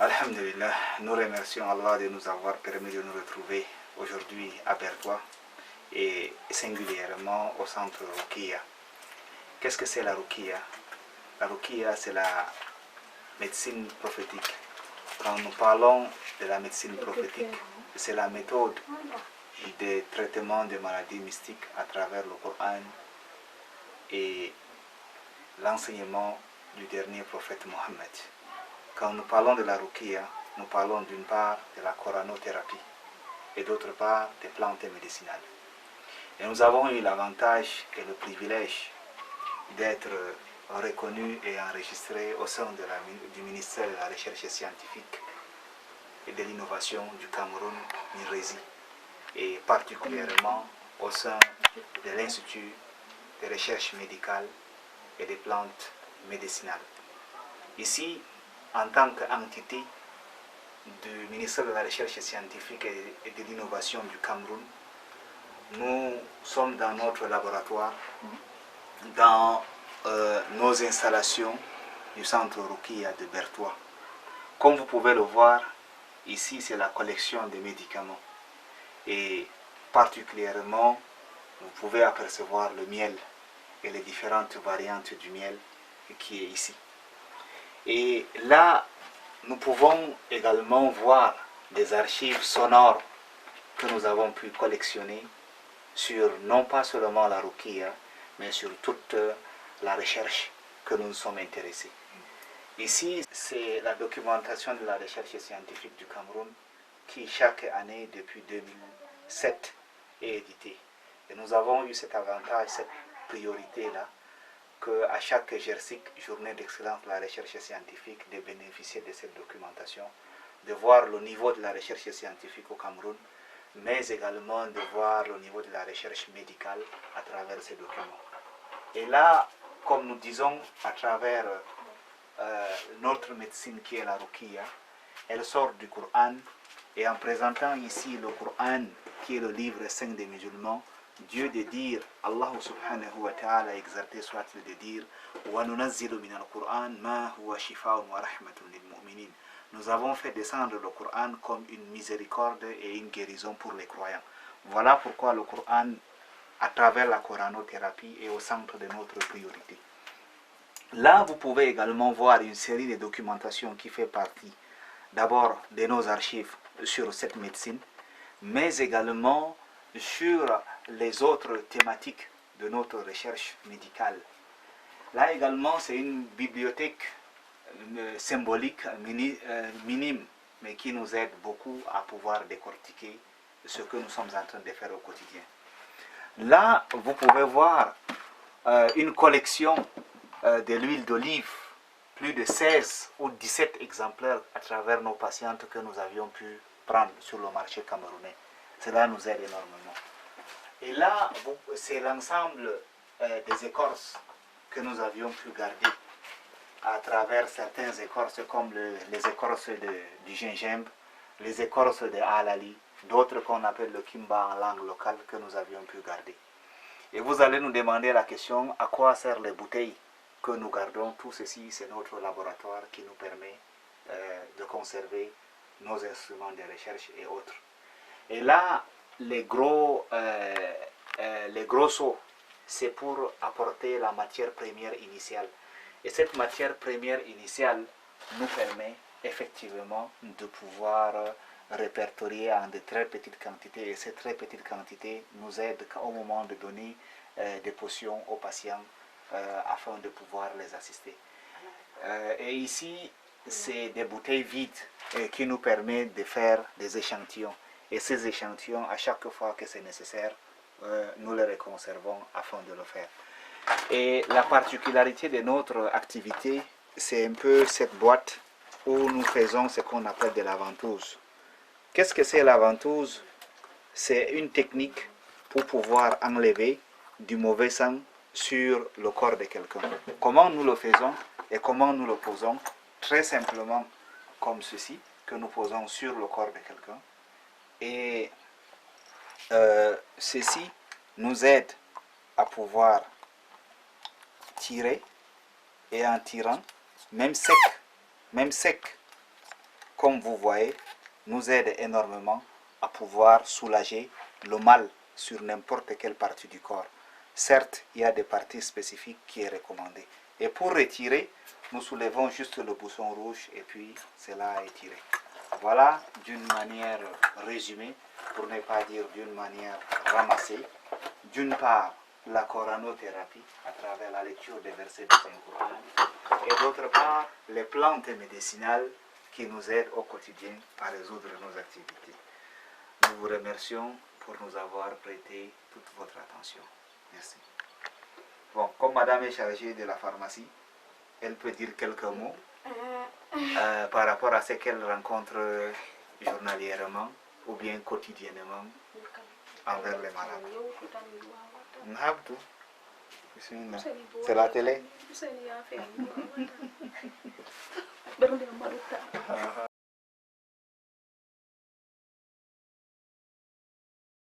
Alhamdulillah, nous remercions Allah de nous avoir permis de nous retrouver aujourd'hui à Bertois et singulièrement au centre Ruqiyya. Qu'est-ce que c'est la Ruqiyya? La Ruqiyya, c'est la médecine prophétique. Quand nous parlons de la médecine prophétique, c'est la méthode de traitement des maladies mystiques à travers le Coran et l'enseignement du dernier prophète Mohammed. Quand nous parlons de la Ruqiyya, nous parlons d'une part de la coranothérapie et d'autre part des plantes médicinales. Et nous avons eu l'avantage et le privilège d'être reconnus et enregistrés au sein du ministère de la Recherche scientifique et de l'innovation du Cameroun, MIRESI, et particulièrement au sein de l'Institut de recherche médicale et des plantes médicinales. Ici, en tant qu'entité du ministère de la Recherche scientifique et de l'innovation du Cameroun, nous sommes dans notre laboratoire, dans nos installations du centre Ruqiyya de Bertois. Comme vous pouvez le voir, ici c'est la collection des médicaments. Et particulièrement, vous pouvez apercevoir le miel et les différentes variantes du miel qui est ici. Et là, nous pouvons également voir des archives sonores que nous avons pu collectionner sur non pas seulement la Ruqiyya, mais sur toute la recherche que nous nous sommes intéressés. Ici, c'est la documentation de la recherche scientifique du Cameroun qui, chaque année, depuis 2007, est éditée. Et nous avons eu cet avantage, cette priorité-là, qu'à chaque GERSIC, Journée d'excellence de la recherche scientifique, de bénéficier de cette documentation, de voir le niveau de la recherche scientifique au Cameroun, mais également de voir le niveau de la recherche médicale à travers ces documents. Et là, comme nous disons, à travers notre médecine qui est la Ruqiyya, elle sort du Coran, et en présentant ici le Coran, qui est le livre saint des musulmans, Dieu de dire, Allah subhanahu wa ta'ala exalté soit-il de dire, وَنُنَزِّلُ مِنَ الْقُرْآنِ مَا هُوَ شِفَاءٌ وَرَحْمَةٌ لِلْمُؤْمِنِينَ. Nous avons fait descendre le Coran comme une miséricorde et une guérison pour les croyants. Voilà pourquoi le Coran, à travers la coranothérapie, est au centre de notre priorité. Là, vous pouvez également voir une série de documentations qui fait partie d'abord de nos archives sur cette médecine, mais également sur les autres thématiques de notre recherche médicale. Là également, c'est une bibliothèque symbolique minime, mais qui nous aide beaucoup à pouvoir décortiquer ce que nous sommes en train de faire au quotidien. Là, vous pouvez voir une collection de l'huile d'olive, plus de 16 ou 17 exemplaires à travers nos patientes que nous avions pu prendre sur le marché camerounais. Cela nous aide énormément. Et là, c'est l'ensemble des écorces que nous avions pu garder à travers certaines écorces comme les écorces du gingembre, les écorces de halali, d'autres qu'on appelle le kimba en langue locale que nous avions pu garder. Et vous allez nous demander la question, à quoi servent les bouteilles que nous gardons? Tout ceci, c'est notre laboratoire qui nous permet de conserver nos instruments de recherche et autres. Et là, les gros seaux, c'est pour apporter la matière première initiale. Et cette matière première initiale nous permet effectivement de pouvoir répertorier en de très petites quantités. Et ces très petites quantités nous aident au moment de donner des potions aux patients afin de pouvoir les assister. Et ici, c'est des bouteilles vides qui nous permettent de faire des échantillons. Et ces échantillons, à chaque fois que c'est nécessaire, nous les conservons afin de le faire. Et la particularité de notre activité, c'est un peu cette boîte où nous faisons ce qu'on appelle de la ventouse. Qu'est-ce que c'est la ventouse? C'est une technique pour pouvoir enlever du mauvais sang sur le corps de quelqu'un. Comment nous le faisons et comment nous le posons? Très simplement comme ceci, que nous posons sur le corps de quelqu'un. Et ceci nous aide à pouvoir tirer, et en tirant, même sec, comme vous voyez, nous aide énormément à pouvoir soulager le mal sur n'importe quelle partie du corps. Certes, il y a des parties spécifiques qui est recommandé. Et pour retirer, nous soulevons juste le bouton rouge et puis cela est tiré. Voilà d'une manière résumée, pour ne pas dire d'une manière ramassée, d'une part la coranothérapie à travers la lecture des versets du Saint-Coran et d'autre part les plantes médicinales qui nous aident au quotidien à résoudre nos activités. Nous vous remercions pour nous avoir prêté toute votre attention. Merci. Bon, comme madame est chargée de la pharmacie, elle peut dire quelques mots par rapport à ce qu'elle rencontre journalièrement ou bien quotidiennement envers les malades. C'est la télé.